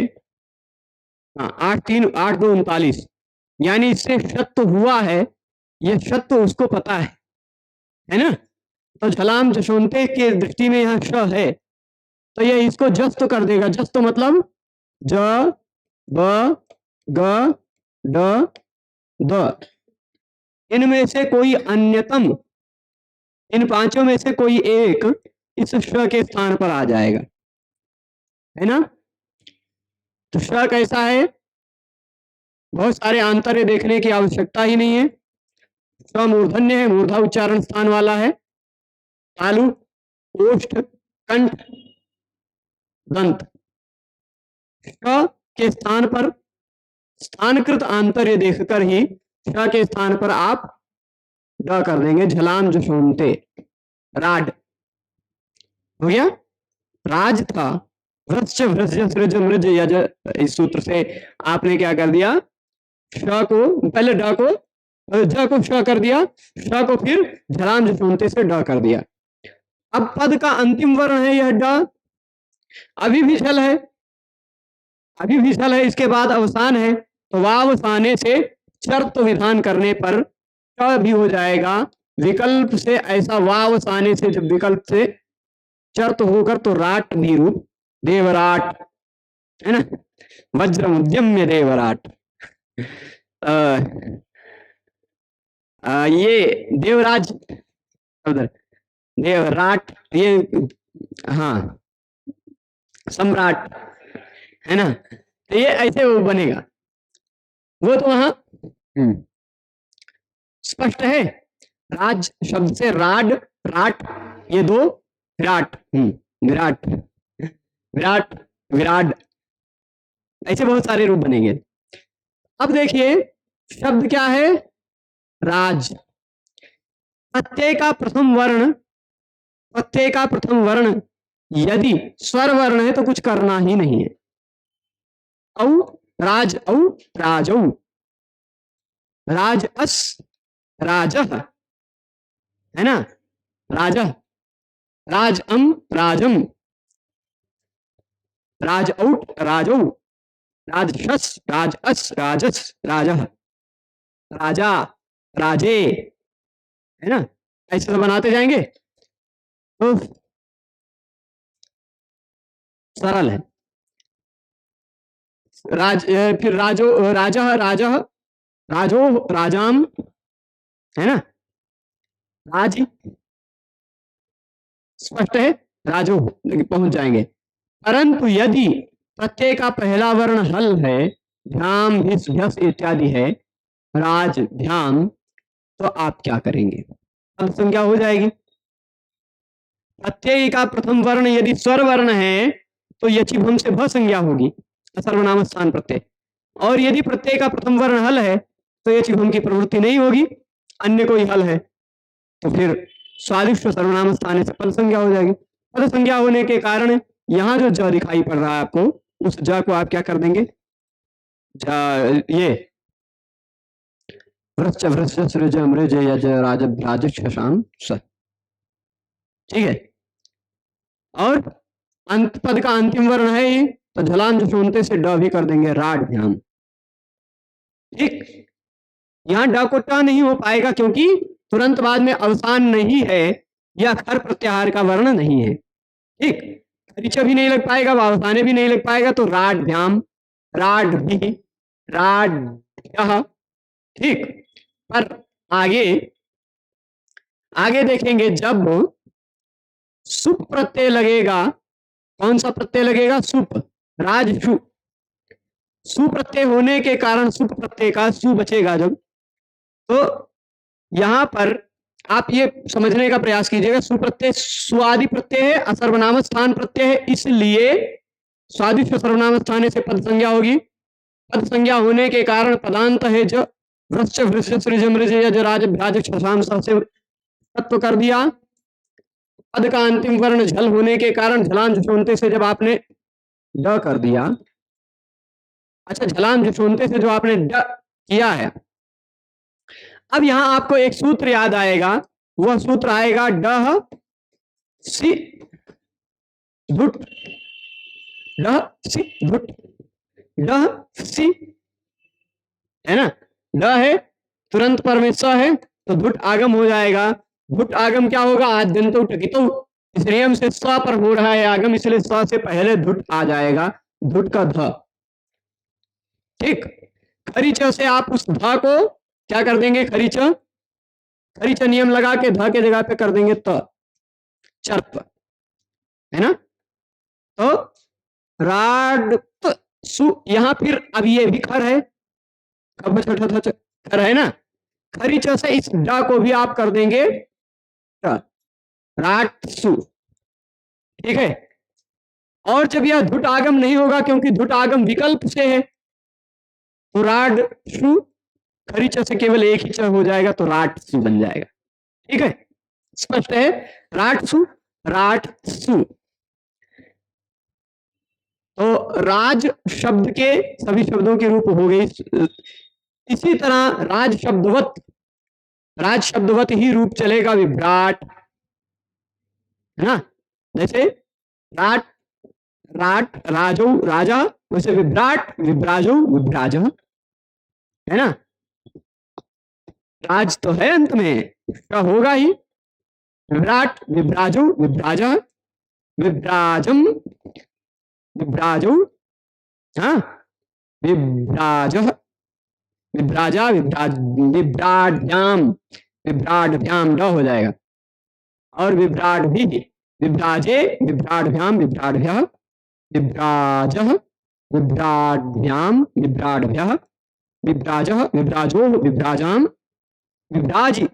8-3-8-2-39, यानी इससे शत्व हुआ है, यह शत्व उसको पता है ना। तो झलाम जशोन्ते के दृष्टि में यहाँ श है, तो यह इसको जस्त कर देगा। जस्त मतलब ज, ब, ग, ड, द, इनमें से कोई अन्यतम, इन पांचों में से कोई एक इस श के स्थान पर आ जाएगा, है ना। तो श कैसा है? बहुत सारे आंतर्य देखने की आवश्यकता ही नहीं है। श मूर्धन्य है, मूर्धा उच्चारण स्थान वाला है, तालु, ओष्ठ, कंठ, दंत। श के स्थान पर स्थानकृत आंतर्य देखकर ही श के स्थान पर आप ड कर देंगे, झलाम जशोन्ते, राड हो गया। राज था, वृश्च, वृश्च, सृज, मृज, यज, इस सूत्र से आपने क्या कर दिया, श को पहले ड को, ज को श कर दिया, श को फिर झलाम जशोन्ते से ड कर दिया। अब पद का अंतिम वर्ण है यह ड, अभी भी झल है, अभी विशल है, इसके बाद अवसान है, तो वावसाने से शर्त विधान करने पर क भी हो जाएगा। विकल्प से ऐसा वावसाने से जब विकल्प से शर्त होकर तो राट भी रूप देवराट, है ना। वज्र उद्यम्य देवराट। ये देवराज उधर देवराट, ये हाँ सम्राट, है ना। तो ये ऐसे वो बनेगा, वो तो वहां स्पष्ट है। राज शब्द से राड राट, ये दो विराट, विराट विराट विराट, ऐसे बहुत सारे रूप बनेंगे। अब देखिए शब्द क्या है, राज। प्रत्यय का प्रथम वर्ण, प्रत्यय का प्रथम वर्ण यदि स्वर वर्ण है तो कुछ करना ही नहीं है। औ राज औ राजौ, राज अस राजः, है ना। राजः, राज अम राजम, राज औट राजौ, राजशस राज अस राजस राजः, राजा राजे, है ना। ऐसे तो बनाते जाएंगे तो सरल है। फिर राजो राजा राजा राजो राजाम, है ना। राज स्पष्ट है, राजो पहुंच जाएंगे। परंतु यदि प्रत्यय का पहला वर्ण हल है, ध्याम भिस भ्यस इत्यादि है, राज ध्याम, तो आप क्या करेंगे, अब संज्ञा हो जाएगी। प्रत्यय का प्रथम वर्ण यदि स्वर वर्ण है तो यचिभम से भ संज्ञा होगी, सर्वनाम स्थान प्रत्यय। और यदि प्रत्यय का प्रथम वर्ण हल है तो यचिभम की प्रवृत्ति नहीं होगी, अन्य कोई हल है तो फिर स्वादिष्ट सर्वनाम स्थान से पद संज्ञा हो जाएगी। पद संज्ञा होने के कारण यहाँ जो ज दिखाई पड़ रहा है आपको, उस ज को आप क्या कर देंगे, ये वृश्च वृश्च सृज मृज यज राज भ्राज शशाम स, ठीक है। और अंत पद का अंतिम वर्ण है ये, तो झलान जसोनते से ड भी कर देंगे, राड ध्यान, ठीक। यहाँ ड को ट नहीं हो पाएगा क्योंकि तुरंत बाद में अवसान नहीं है, या खर प्रत्याहार का वर्ण नहीं है, ठीक। खरीचा भी नहीं लग पाएगा, अवसाने भी नहीं लग पाएगा, तो राड ध्यान, राड भी, राड, ठीक। पर आगे आगे देखेंगे जब सुप प्रत्यय लगेगा, कौन सा प्रत्यय लगेगा, सुप, राजसु, सुप्रत्यय होने के कारण सुप प्रत्यय का सु बचेगा जब, तो यहां पर आप ये समझने का प्रयास कीजिएगा, सुप्रत्यय स्वादि प्रत्यय है, असर्वनाम स्थान प्रत्यय है, इसलिए स्वादिष्ट सर्वनाम स्थान से पद संज्ञा होगी। पद संज्ञा होने के कारण पदांत है जो वृश्च वृश्च सृज मृज यज राज भ्राज शशाम से तत्व कर दिया। पद का अंतिम वर्ण झल होने के कारण झलान झुसोनते से जब आपने ड कर दिया, अच्छा झलान झुसोनते से जो आपने ड किया है, अब यहां आपको एक सूत्र याद आएगा, वह सूत्र आएगा डह सी धुट, डह सी धुट, डह सी, है ना। ड है तुरंत पर में स है तो धुट आगम हो जाएगा। धुट आगम क्या होगा, आद्यंतो टकितो, इस नियम से स पर हो रहा है आगम, इसलिए स से पहले धुट आ जाएगा, धुट का ध, ठीक। खरीच से आप उस ध को क्या कर देंगे, खरीच, खरीच नियम लगा के ध के जगह पे कर देंगे त, चर्प, है ना। तो राड सु, यहां फिर अब ये भी खर है, खब छठा था खर है ना, खरीच से इस ड को भी आप कर देंगे राट सु, ठीक है। और जब यह धुट आगम नहीं होगा क्योंकि धुट आगम विकल्प से है, तो राड सु, खरीच से केवल एक ही च हो जाएगा तो राट सु बन जाएगा, ठीक है। स्पष्ट है, राट सु, राट सु। तो राज शब्द के सभी शब्दों के रूप हो गए। इसी तरह राज शब्दवत, राज शब्दवत ही रूप चलेगा विभ्राट, है ना। जैसे राट, राट राजो राजा, वैसे विभ्राट, विभ्राजो, विभ्राज, है ना। राज तो है अंत में, क्या होगा ही। विभ्राट, विभ्राजो, विभ्राज, विभ्राजम, विभ्राजो, हाँ, विभ्राज, विभ्राजा, विभ्राज, विभ्राड्याम, विभ्राड्याम ड हो जाएगा। और विभ्राट भी, विभ्राजे, विभ्राड्याम, विभ्राड्भ्यः, विभ्राजः, विभ्राड्याम, विभ्राड्भ्यः, विभ्राजः, विभ्राजो, विभ्राजाम, विभ्राजी,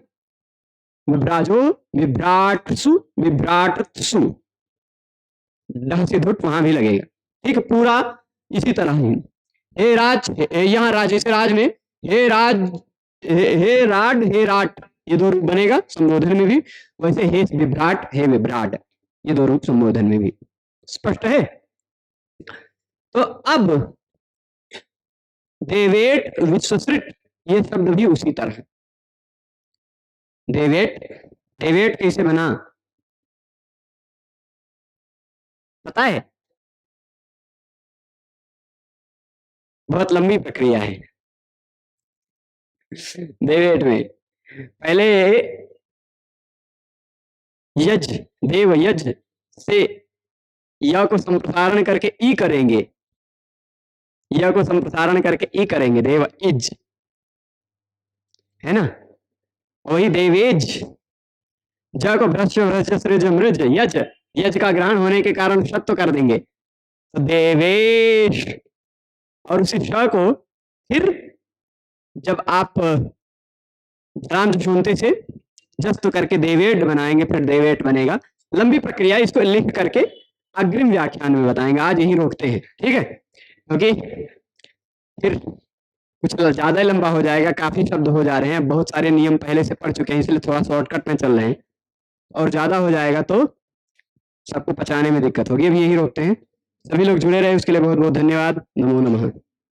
विभ्राजो, विभ्राटसु, विभ्राटसु, डह से धुट वहां भी लगेगा। ठीक, पूरा इसी तरह ही। हे राज, यहाँ राज, इस राज में हे राज, हे राड, हे राट, ये दो रूप बनेगा संबोधन में भी। वैसे हे विभ्राट, हे विभ्राट, ये दो रूप संबोधन में भी। स्पष्ट है। तो अब देवेट, विश्वसृट, ये शब्द भी उसी तरह। देवेट, देवेट कैसे बना पता है? बहुत लंबी प्रक्रिया है देवेट में। पहले यज, देव यज से य को संप्रसारण करके ई करेंगे, य को संप्रसारण करके ई करेंगे, देव इज, है ना। वही देवेज, ज को भ्रश्य, भ्रश्य सृज मृज, यज, यज का ग्रहण होने के कारण शत्व कर देंगे, तो देवेश। और उसी श को फिर जब आप जलांत शून्यते से जस्त करके देवेट बनाएंगे, फिर देवेट बनेगा। लंबी प्रक्रिया, इसको लिख करके अग्रिम व्याख्यान में बताएंगे, आज यही रोकते हैं, ठीक है। क्योंकि फिर कुछ ज्यादा लंबा हो जाएगा, काफी शब्द हो जा रहे हैं, बहुत सारे नियम पहले से पढ़ चुके हैं, इसलिए थोड़ा शॉर्टकट में चल रहे हैं। और ज्यादा हो जाएगा तो सबको पचाने में दिक्कत होगी। अभी यही रोकते हैं। सभी लोग जुड़े रहे उसके लिए बहुत बहुत धन्यवाद। नमो नमः।